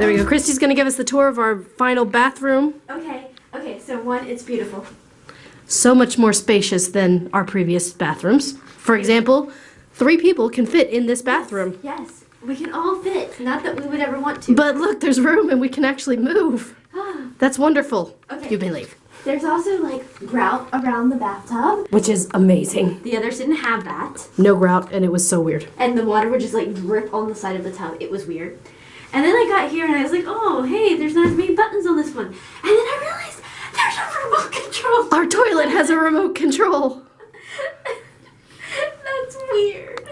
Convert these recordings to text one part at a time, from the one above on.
There we go. Christy's gonna give us the tour of our final bathroom. Okay, so one, it's beautiful. So much more spacious than our previous bathrooms. For example, 3 people can fit in this bathroom. Yes, we can all fit. Not that we would ever want to. But look, there's room and we can actually move. That's wonderful. Okay. You may leave. There's also like grout around the bathtub. Which is amazing. The others didn't have that. No grout, and it was so weird. And the water would just like drip on the side of the tub. It was weird. And then I got here and I was like, oh, hey, there's not as many buttons on this one. And then I realized there's a remote control. Our toilet has a remote control. That's weird.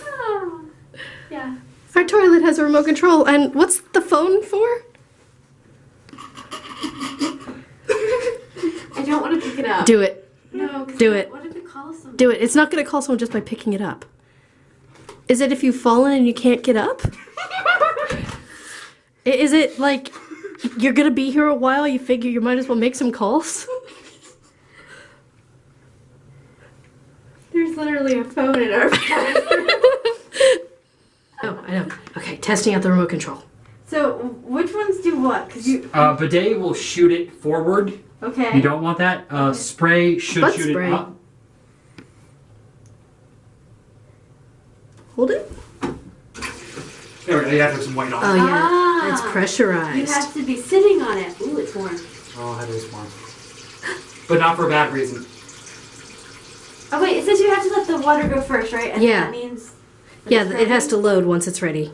Oh, yeah. Our toilet has a remote control, and what's the phone for? I don't want to pick it up. Do it. No. Do it. What if it calls someone? Do it. It's not going to call someone just by picking it up. Is it if you've fallen and you can't get up? Is it like you're going to be here a while, you figure you might as well make some calls? There's literally a phone in our bathroom. Oh, I know. Okay, testing out the remote control. So, which ones do what? Cause you. Bidet will shoot it forward. Okay. You don't want that. Spray should Butt shoot spray. it up. Hold it. There we go. You have to have some white on. Oh, yeah. Ah, It's pressurized. You have to be sitting on it. Ooh, it's warm. Oh, that is warm. But not for a bad reason. Oh wait, it says you have to let the water go first, right? And Yeah. that means. Yeah, it has to load once it's ready.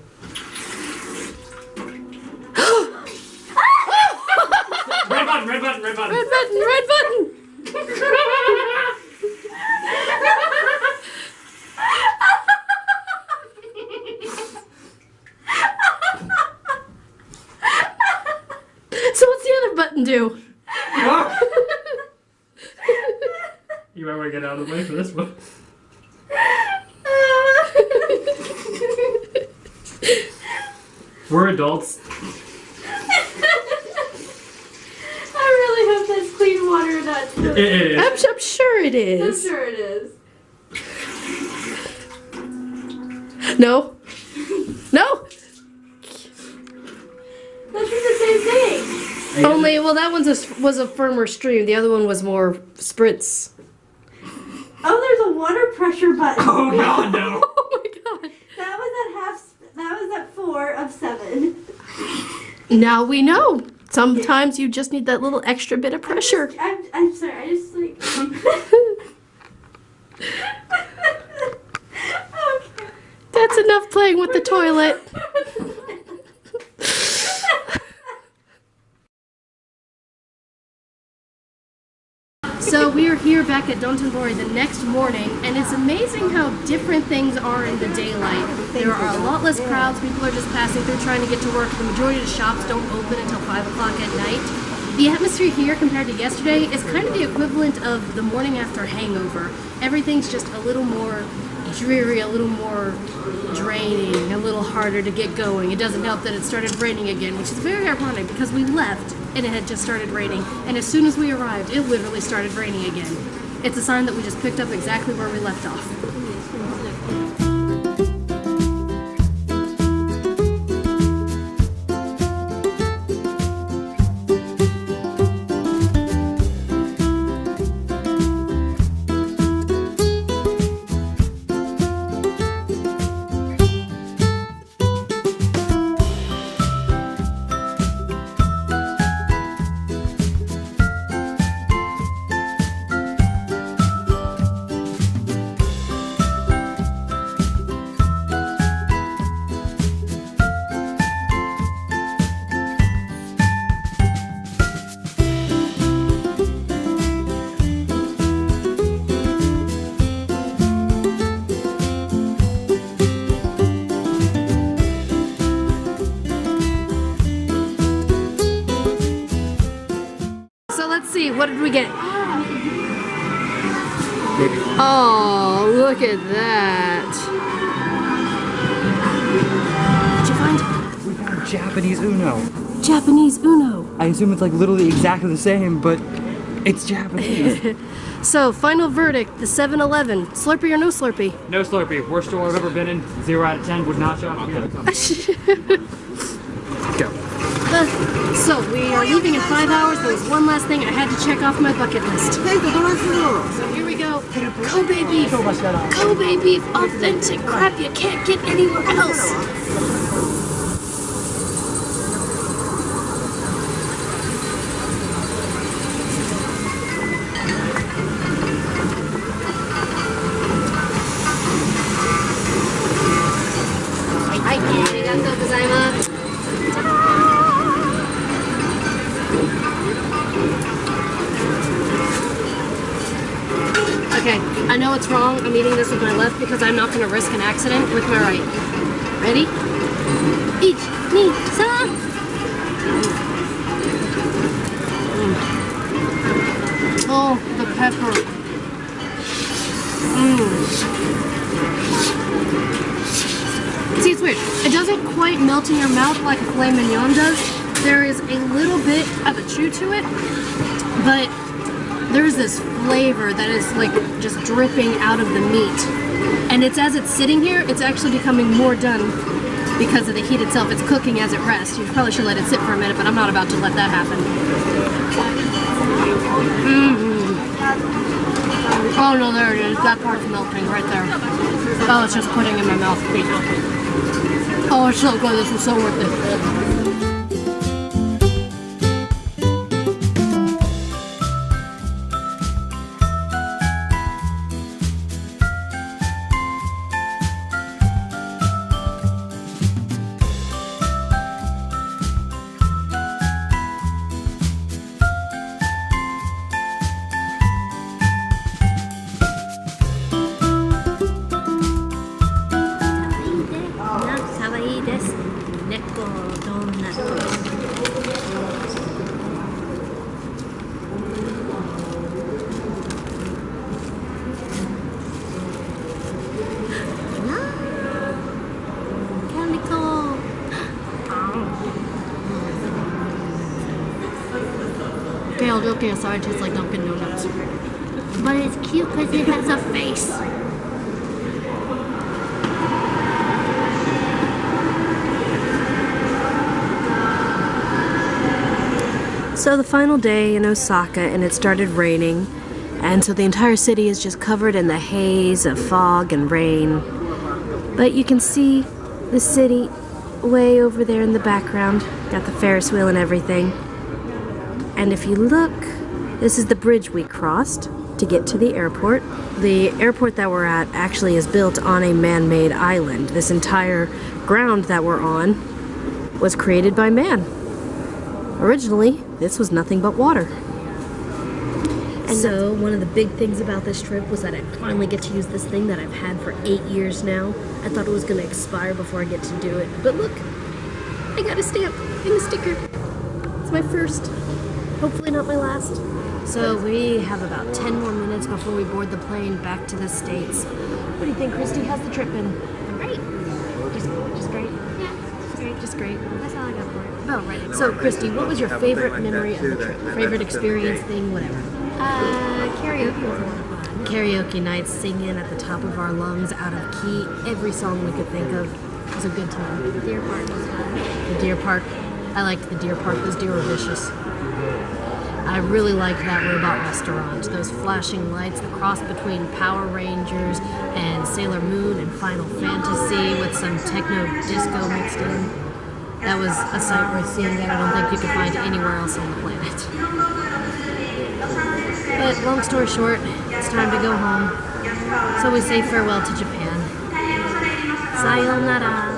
Red button, red button, red button. Red button, red button! So what's the other button do? You might want to get out of the way for this one. We're adults. I really hope that's clean water. That's. It is. I'm sure it I'm is. sure it is. No. No. This is the same thing. Only, well, that one's was a firmer stream. The other one was more spritz. Oh, there's a water pressure button. Oh God, no. Oh my god. That was at half. That was at 4 of 7. Now we know. Sometimes you just need that little extra bit of pressure. I'm sorry. I just like. Okay. That's enough playing with the toilet. So we are here back at Downton the next morning, and it's amazing how different things are in the daylight. There are a lot less crowds, people are just passing through trying to get to work. The majority of the shops don't open until 5 o'clock at night. The atmosphere here compared to yesterday is kind of the equivalent of the morning after hangover. Everything's just a little more dreary, a little more draining, a little harder to get going. It doesn't help that it started raining again, which is very ironic because we left and it had just started raining, and as soon as we arrived, it literally started raining again. It's a sign that we just picked up exactly where we left off. Let's see, what did we get? Maybe. Oh, look at that. What'd you find? We found Japanese Uno. Japanese Uno. I assume it's like literally exactly the same, but it's Japanese. So, final verdict, the 7-Eleven. Slurpee or no Slurpee? No Slurpee. Worst store I've ever been in. 0 out of 10. Would not shop again. So we are leaving in 5 hours. There was one last thing I had to check off my bucket list. So here we go. Kobe beef. Kobe beef. Authentic crap you can't get anywhere else. Okay, I know it's wrong. I'm eating this with my left because I'm not going to risk an accident with my right. Ready? Ich, ni, sa. Oh, the pepper. See, it's weird. It doesn't quite melt in your mouth like a filet mignon does. There is a little bit of a chew to it, but there's this flavor that is like just dripping out of the meat. And it's as it's sitting here, it's actually becoming more done because of the heat itself. It's cooking as it rests. You probably should let it sit for a minute, but I'm not about to let that happen. Oh no, there it is. That part's melting right there. Oh, it's just putting in my mouth. Oh, it's so good. This is so worth it. Okay, I'll joke aside, it tastes like Dunkin' Donuts. But it's cute because it has a face. So the final day in Osaka, and it started raining, and so the entire city is just covered in the haze of fog and rain. But you can see the city way over there in the background. Got the Ferris wheel and everything. And if you look, this is the bridge we crossed to get to the airport. The airport that we're at actually is built on a man-made island. This entire ground that we're on was created by man. Originally, this was nothing but water. And so, one of the big things about this trip was that I finally get to use this thing that I've had for 8 years now. I thought it was going to expire before I get to do it. But look, I got a stamp and a sticker. It's my first. Hopefully not my last. So we have about 10 more minutes before we board the plane back to the States. What do you think, Christy? How's the trip been? Great. Just great? Yeah, it's great. Just great. That's all I got for it. Oh, right. So, Christy, what was your favorite memory of the trip? Favorite experience, thing, whatever? Karaoke was a lot of fun. Karaoke nights, singing at the top of our lungs, out of key, every song we could think of. It was a good time. The deer park was fun. The deer park. I liked the deer park. Those deer were vicious. I really liked that robot restaurant. Those flashing lights, the cross between Power Rangers and Sailor Moon and Final Fantasy with some techno disco mixed in. That was a sight worth seeing that I don't think you could find anywhere else on the planet. But long story short, it's time to go home. So we say farewell to Japan. Sayonara.